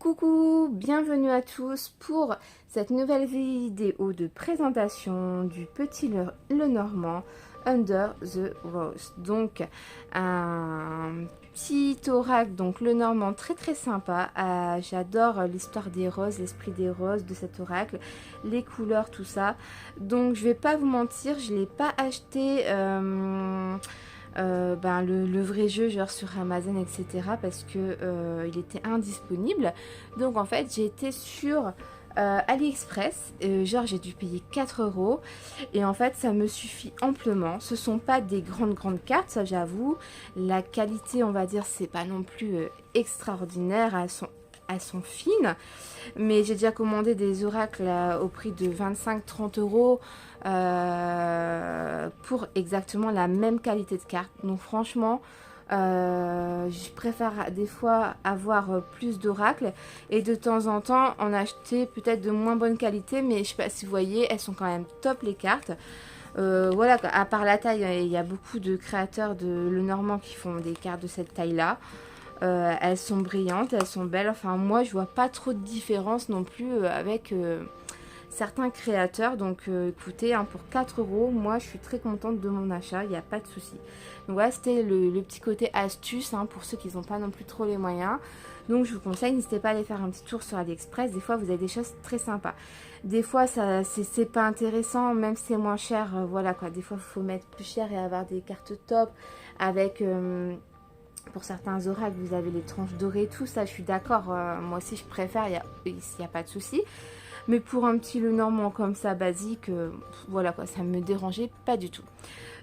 Coucou, bienvenue à tous pour cette nouvelle vidéo de présentation du petit Lenormand Under the Rose. Donc un petit oracle, donc Lenormand très sympa. J'adore l'histoire des roses, l'esprit des roses de cet oracle, les couleurs, tout ça. Donc je vais pas vous mentir, je l'ai pas acheté le vrai jeu genre sur Amazon etc parce que il était indisponible. Donc en fait j'ai été sur AliExpress, genre j'ai dû payer 4 euros et en fait ça me suffit amplement. Ce sont pas des grandes cartes, ça j'avoue. La qualité on va dire c'est pas non plus extraordinaire, elles sont fines, mais j'ai déjà commandé des oracles au prix de 25-30 euros pour exactement la même qualité de carte. Donc franchement je préfère des fois avoir plus d'oracles et de temps en temps en acheter peut-être de moins bonne qualité, mais je sais pas si vous voyez, elles sont quand même top les cartes. Voilà, à part la taille, il y a beaucoup de créateurs de Lenormand qui font des cartes de cette taille là. Elles sont brillantes, elles sont belles. Enfin moi je vois pas trop de différence non plus avec certains créateurs. Donc écoutez, hein, pour 4 euros, moi je suis très contente de mon achat, il n'y a pas de souci. Donc voilà, c'était le petit côté astuce hein, pour ceux qui n'ont pas non plus trop les moyens. Donc je vous conseille, n'hésitez pas à aller faire un petit tour sur AliExpress, des fois vous avez des choses très sympas. Des fois c'est pas intéressant, même si c'est moins cher, voilà quoi. Des fois il faut mettre plus cher et avoir des cartes top avec... pour certains oracles, vous avez les tranches dorées, tout ça, je suis d'accord. Moi aussi, je préfère, il n'y a pas de souci. Mais pour un petit Lenormand comme ça, basique, voilà quoi, ça me dérangeait pas du tout.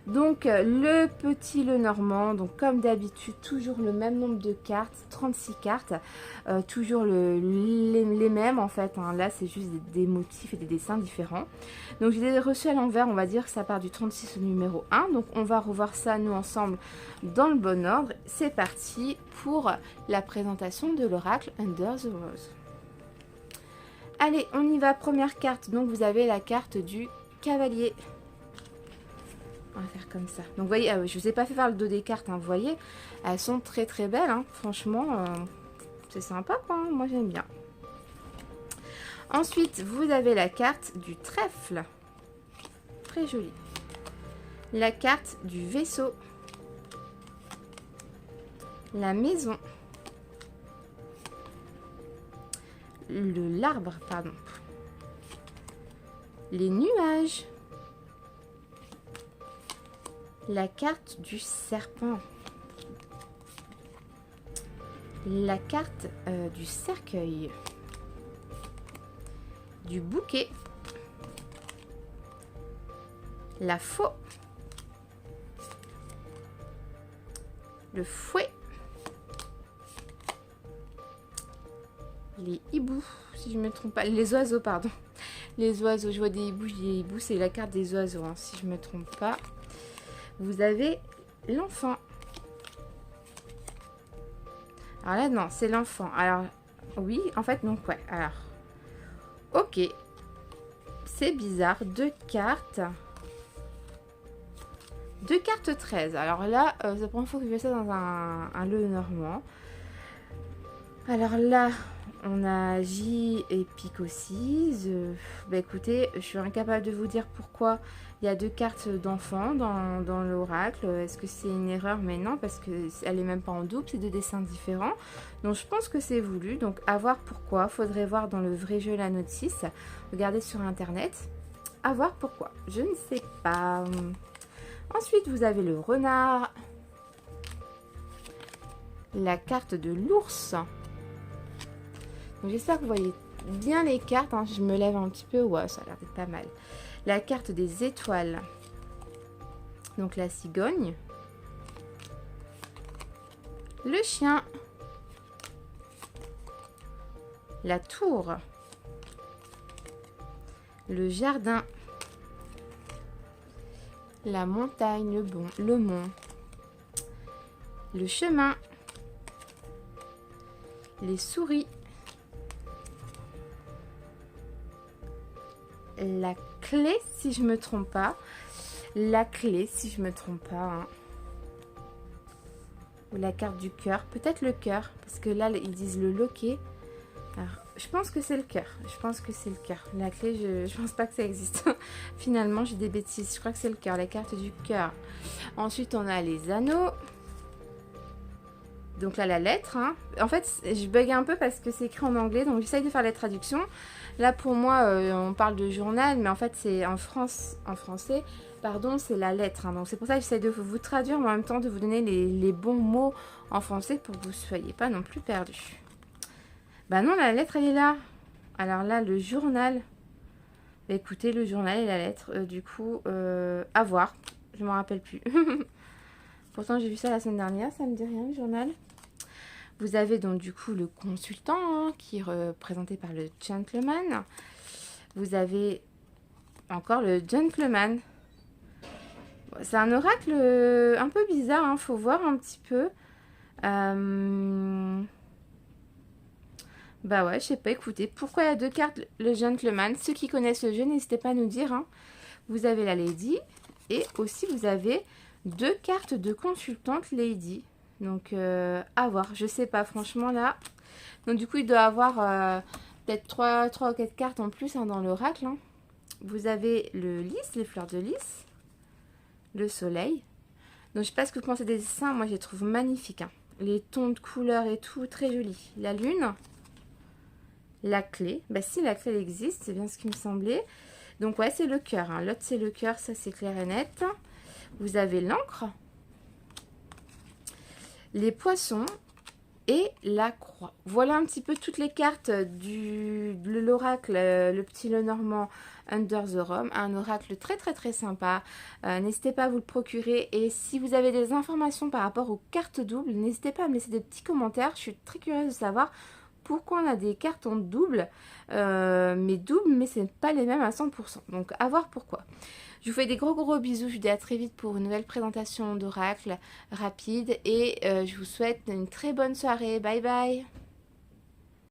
Donc, le petit Lenormand, donc comme d'habitude, toujours le même nombre de cartes, 36 cartes, toujours les mêmes en fait. Hein. Là, c'est juste des motifs et des dessins différents. Donc, je les ai reçus à l'envers, on va dire que ça part du 36 au numéro 1. Donc, on va revoir ça, nous, ensemble, dans le bon ordre. C'est parti pour la présentation de l'oracle Under the Rose. Allez, on y va, première carte. Donc, vous avez la carte du cavalier. On va faire comme ça. Donc, vous voyez, je ne vous ai pas fait faire le dos des cartes, hein, vous voyez. Elles sont très belles, hein. Franchement, c'est sympa, quoi. Hein. Moi, j'aime bien. Ensuite, vous avez la carte du trèfle. Très jolie. La carte du vaisseau. La maison. L'arbre, pardon. Les nuages. La carte du serpent. La carte du cercueil. Du bouquet. La faux. Le fouet. Les hiboux, si je ne me trompe pas. Les oiseaux, pardon. Les oiseaux, je vois des hiboux, c'est la carte des oiseaux, hein, si je ne me trompe pas. Vous avez l'enfant. Alors là, non, c'est l'enfant. Alors, oui, en fait, donc, ouais. Alors, ok. C'est bizarre. Deux cartes. 13. Alors là, c'est la première fois que je fais ça dans un Lenormand. Alors là, on a J et Pic aussi. Écoutez, je suis incapable de vous dire pourquoi il y a deux cartes d'enfants dans l'oracle. Est-ce que c'est une erreur? Mais non, parce qu'elle n'est même pas en double, c'est deux dessins différents. Donc je pense que c'est voulu. Donc à voir pourquoi. Faudrait voir dans le vrai jeu la note 6. Regardez sur internet. À voir pourquoi. Je ne sais pas. Ensuite, vous avez le renard. La carte de l'ours. J'espère que vous voyez bien les cartes. Hein. Je me lève un petit peu. Ouais, ça a l'air d'être pas mal. La carte des étoiles. Donc la cigogne. Le chien. La tour. Le jardin. La montagne, le mont. Le chemin. Les souris. La clé, si je me trompe pas. La clé, si je me trompe pas. Hein. Ou la carte du cœur. Peut-être le cœur. Parce que là, ils disent le loquet. Alors, je pense que c'est le cœur. Je pense que c'est le cœur. La clé, je pense pas que ça existe. Finalement, j'ai des bêtises. Je crois que c'est le cœur, la carte du cœur. Ensuite, on a les anneaux. Donc là, la lettre. Hein. En fait, je bug un peu parce que c'est écrit en anglais. Donc, j'essaye de faire la traduction. Là, pour moi, on parle de journal. Mais en fait, c'est en français. Pardon, c'est la lettre. Hein. Donc, c'est pour ça que j'essaie de vous traduire. Mais en même temps, de vous donner les bons mots en français pour que vous ne soyez pas non plus perdus. Bah non, la lettre, elle est là. Alors là, le journal. Bah écoutez, le journal et la lettre, du coup, à voir. Je m'en rappelle plus. Pourtant, j'ai vu ça la semaine dernière, ça me dit rien, le journal. Vous avez donc du coup le consultant, hein, qui est représenté par le gentleman. Vous avez encore le gentleman. Bon, c'est un oracle un peu bizarre, hein, faut voir un petit peu. Bah ouais, je sais pas, écoutez, pourquoi il y a deux cartes, le gentleman? Ceux qui connaissent le jeu, n'hésitez pas à nous dire. Hein. Vous avez la lady et aussi vous avez deux cartes de consultante lady. Donc, à voir, je sais pas, franchement là. Donc du coup, il doit avoir peut-être 3 ou 4 cartes en plus, hein, dans l'oracle. Hein. Vous avez le lys, les fleurs de lys, le soleil. Donc je sais pas ce que vous pensez des dessins, moi je les trouve magnifiques. Hein. Les tons de couleurs et tout, très jolis. La lune. La clé, bah si la clé existe, c'est bien ce qui me semblait. Donc ouais, c'est le cœur, hein. L'autre c'est le cœur, ça c'est clair et net. Vous avez l'encre, les poissons et la croix. Voilà un petit peu toutes les cartes de l'oracle, le petit Lenormand Under the Rome. Un oracle très très très sympa. N'hésitez pas à vous le procurer. Et si vous avez des informations par rapport aux cartes doubles, n'hésitez pas à me laisser des petits commentaires. Je suis très curieuse de savoir pourquoi on a des cartes en double, mais ce n'est pas les mêmes à 100%. Donc, à voir pourquoi. Je vous fais des gros bisous. Je vous dis à très vite pour une nouvelle présentation d'oracle rapide. Et je vous souhaite une très bonne soirée. Bye bye.